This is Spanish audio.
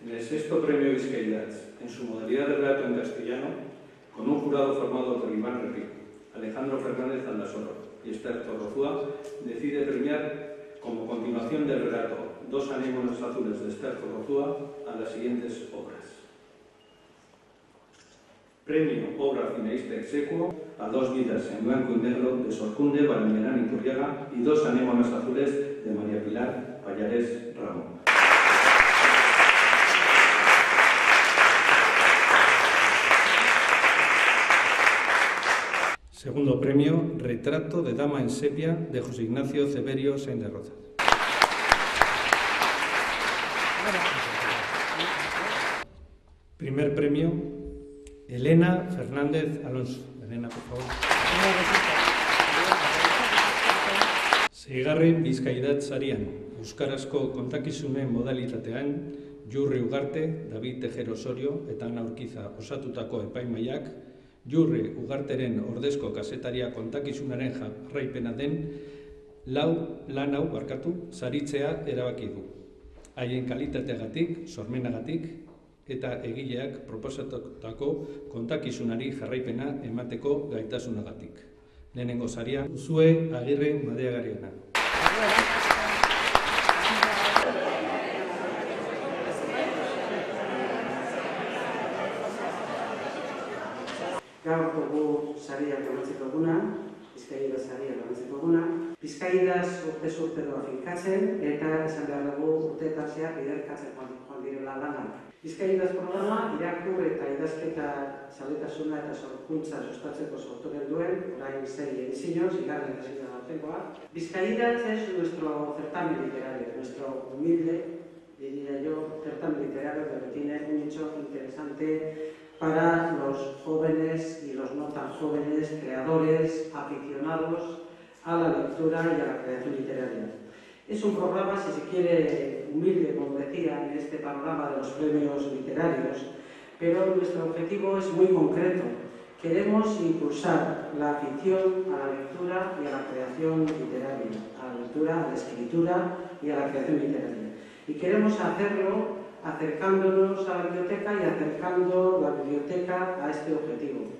En el sexto premio Vizcaidatz, en su modalidad de relato en castellano, con un jurado formado por Iván Enrique, Alejandro Fernández Aldasoro y Esther Zorrozúa, decide premiar como continuación del relato Dos anémonas azules de Esther Zorrozúa a las siguientes obras. Premio Obra Cineasta Exequo a Dos vidas en blanco y negro de Sorcunde Valmerán Iturriaga y Dos anémonas azules de María Pilar Pallares Ramón. Segundo premio, Retrato de Dama en Sepia, de José Ignacio Ceberio Sainz de Rozas. Primer premio, Elena Fernández Alonso. Elena, por favor. Seigarren Vizkaidatz sarian, euskarazko kontakizunen modalitatean, Jurri Ugarte, David Tejero Osorio eta Ana Urquiza osatutako epaimahaiak, Jurri Ugarteren ordezko kazetaria kontakizunaren jarraipena den lan hau saritzea erabaki du. Haien kalitateagatik, sormenagatik eta egileak proposatutako kontakizunari jarraipena emateko gaitasunagatik. Lehenengo saria, Zue Agirre Madeagariana. Gaur dugu sariak ematzeko duguna, Bizkaidatz sariak ematzeko duguna. Bizkaidatz urtez urte doa finkatzen eta esan behar dugu urteetan biderkatzen joan direla lanak. Bizkaidatz programa irakur eta idazketa zaletasuna eta sorkuntza sustatzeko sortu duen, orain 6 edizioz, igarren edizioa batekoa. Bizkaidatz es nuestro certamen literario, nuestro humilde, diría yo, certamen literario que tiene un nicho interesante para los jóvenes y los no tan jóvenes creadores, aficionados a la lectura y a la creación literaria. Es un programa, si se quiere, humilde, como decía, en este panorama de los premios literarios, pero nuestro objetivo es muy concreto. Queremos impulsar la afición a la lectura y a la creación literaria, a la lectura, a la escritura y a la creación literaria. Y queremos hacerlo acercándonos a la biblioteca y acercando la biblioteca a este objetivo.